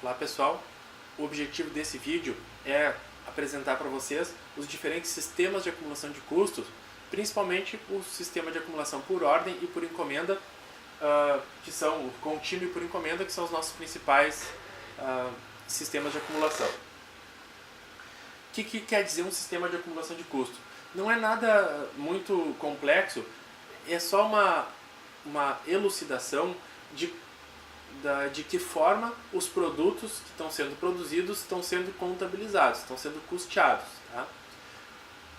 Olá pessoal, o objetivo desse vídeo é apresentar para vocês os diferentes sistemas de acumulação de custos, principalmente o sistema de acumulação por ordem e por encomenda, que são o contínuo e por encomenda, que são os nossos principais sistemas de acumulação. O que quer dizer um sistema de acumulação de custo? Não é nada muito complexo, é só uma elucidação de que forma os produtos que estão sendo produzidos estão sendo contabilizados, estão sendo custeados. Tá?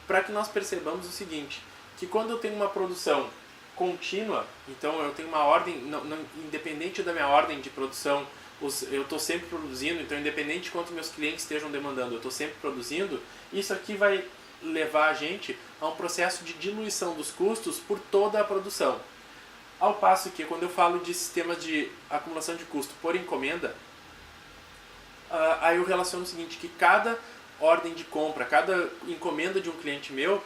Para que nós percebamos o seguinte, que quando eu tenho uma produção contínua, então eu tenho uma ordem, independente da minha ordem de produção, eu estou sempre produzindo, então independente de quanto meus clientes estejam demandando, eu estou sempre produzindo, isso aqui vai levar a gente a um processo de diluição dos custos por toda a produção. Ao passo que, quando eu falo de sistemas de acumulação de custo por encomenda, aí eu relaciono o seguinte, que cada ordem de compra, cada encomenda de um cliente meu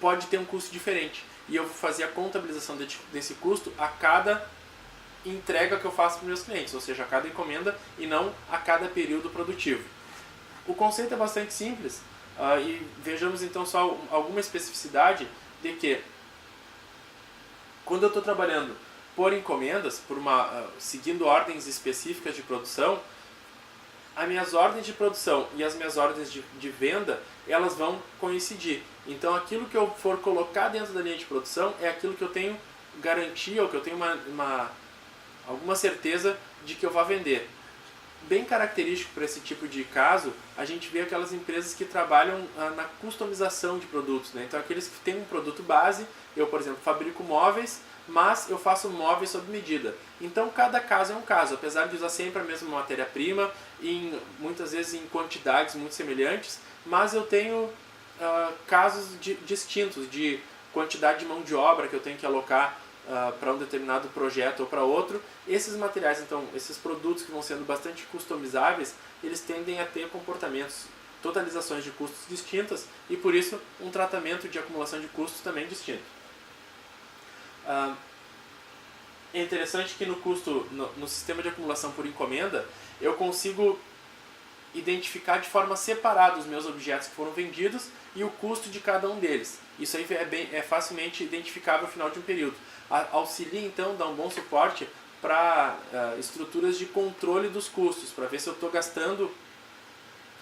pode ter um custo diferente. E eu vou fazer a contabilização desse custo a cada entrega que eu faço para os meus clientes, ou seja, a cada encomenda e não a cada período produtivo. O conceito é bastante simples e vejamos então só alguma especificidade de que quando eu estou trabalhando por encomendas, seguindo ordens específicas de produção, as minhas ordens de produção e as minhas ordens de venda, elas vão coincidir. Então aquilo que eu for colocar dentro da linha de produção é aquilo que eu tenho garantia ou que eu tenho alguma certeza de que eu vou vender. Bem característico para esse tipo de caso, a gente vê aquelas empresas que trabalham na customização de produtos, né? Então aqueles que têm um produto base, eu por exemplo fabrico móveis, mas eu faço móveis sob medida. Então cada caso é um caso, apesar de usar sempre a mesma matéria-prima, muitas vezes em quantidades muito semelhantes, mas eu tenho casos distintos de quantidade de mão de obra que eu tenho que alocar para um determinado projeto ou para outro. Esses materiais, então, esses produtos que vão sendo bastante customizáveis, eles tendem a ter comportamentos, totalizações de custos distintas e por isso um tratamento de acumulação de custos também distinto. É interessante que no sistema de acumulação por encomenda eu consigo identificar de forma separada os meus objetos que foram vendidos e o custo de cada um deles. Isso aí é facilmente identificável no final de um período. Auxilia então, dá um bom suporte para estruturas de controle dos custos, para ver se eu estou gastando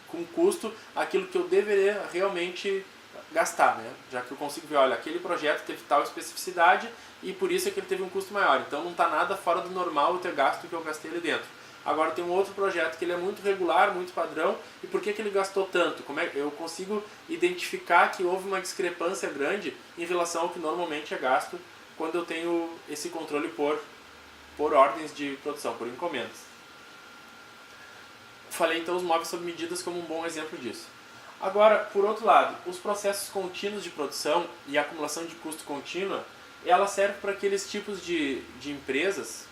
com custo aquilo que eu deveria realmente gastar, né? Já que eu consigo ver, olha, aquele projeto teve tal especificidade e por isso é que ele teve um custo maior. Então não está nada fora do normal eu ter gasto o que eu gastei ali dentro. Agora tem um outro projeto que ele é muito regular, muito padrão, e por que ele gastou tanto? Eu consigo identificar que houve uma discrepância grande em relação ao que normalmente é gasto quando eu tenho esse controle por ordens de produção, por encomendas. Falei então os móveis sob medidas como um bom exemplo disso. Agora, por outro lado, os processos contínuos de produção e a acumulação de custo contínua, ela serve para aqueles tipos de empresas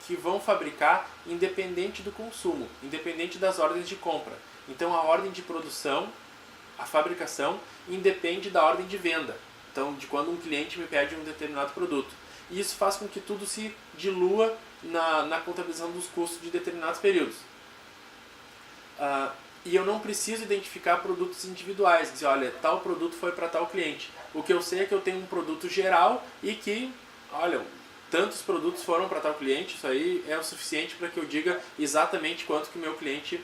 que vão fabricar independente do consumo, independente das ordens de compra. Então a ordem de produção, a fabricação, independe da ordem de venda. Então de quando um cliente me pede um determinado produto. E isso faz com que tudo se dilua na contabilização dos custos de determinados períodos. E eu não preciso identificar produtos individuais, dizer, olha, tal produto foi para tal cliente. O que eu sei é que eu tenho um produto geral e que, olha, tantos produtos foram para tal cliente, isso aí é o suficiente para que eu diga exatamente quanto que o meu cliente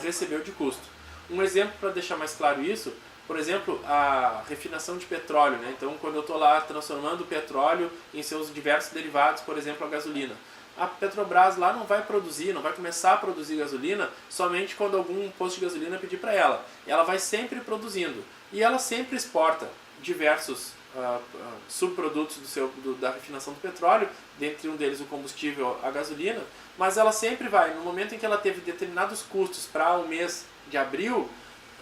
recebeu de custo. Um exemplo para deixar mais claro isso, por exemplo, a refinação de petróleo, né? Então, quando eu estou lá transformando o petróleo em seus diversos derivados, por exemplo, a gasolina. A Petrobras lá não vai começar a produzir gasolina somente quando algum posto de gasolina pedir para ela. Ela vai sempre produzindo e ela sempre exporta diversos subprodutos da refinação do petróleo, dentre um deles o combustível, a gasolina, mas ela sempre vai, no momento em que ela teve determinados custos para o mês de abril,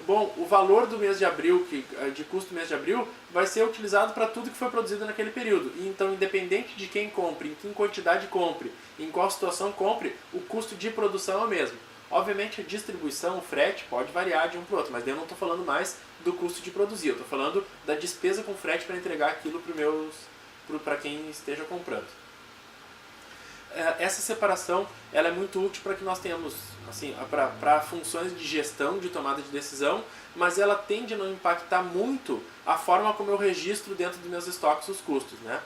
bom, o valor do mês de abril, de custo do mês de abril, vai ser utilizado para tudo que foi produzido naquele período. E então, independente de quem compre, em que quantidade compre, em qual situação compre, o custo de produção é o mesmo. Obviamente a distribuição, o frete, pode variar de um para o outro, mas daí eu não estou falando mais do custo de produzir, eu estou falando da despesa com frete para entregar aquilo para quem esteja comprando. Essa separação ela é muito útil para que nós tenhamos, assim, para funções de gestão, de tomada de decisão, mas ela tende a não impactar muito a forma como eu registro dentro dos meus estoques os custos, né?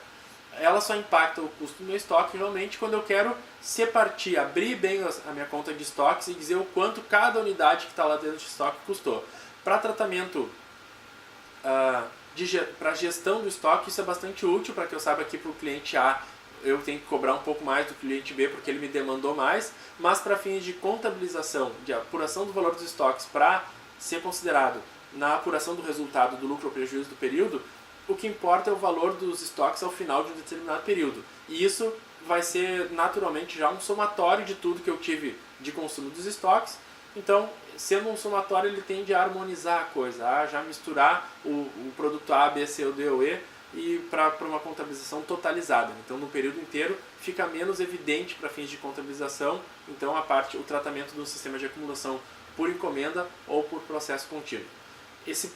Ela só impacta o custo do meu estoque realmente quando eu quero abrir bem a minha conta de estoques e dizer o quanto cada unidade que está lá dentro de estoque custou. Para tratamento, para gestão do estoque, isso é bastante útil para que eu saiba que para o cliente A eu tenho que cobrar um pouco mais do cliente B porque ele me demandou mais, mas para fins de contabilização, de apuração do valor dos estoques para ser considerado na apuração do resultado do lucro ou prejuízo do período, o que importa é o valor dos estoques ao final de um determinado período. E isso vai ser naturalmente já um somatório de tudo que eu tive de consumo dos estoques. Então, sendo um somatório, ele tende a harmonizar a coisa, a já misturar o produto A, B, C, D ou E e para uma contabilização totalizada. Então, no período inteiro, fica menos evidente para fins de contabilização, então o tratamento do sistema de acumulação por encomenda ou por processo contínuo. Esse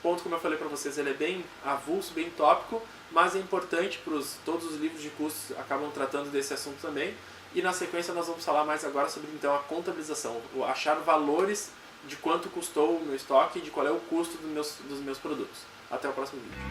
ponto, como eu falei para vocês, ele é bem avulso, bem tópico, mas é importante todos os livros de custos acabam tratando desse assunto também. E na sequência nós vamos falar mais agora sobre então a contabilização, achar valores de quanto custou o meu estoque e de qual é o custo dos meus produtos. Até o próximo vídeo.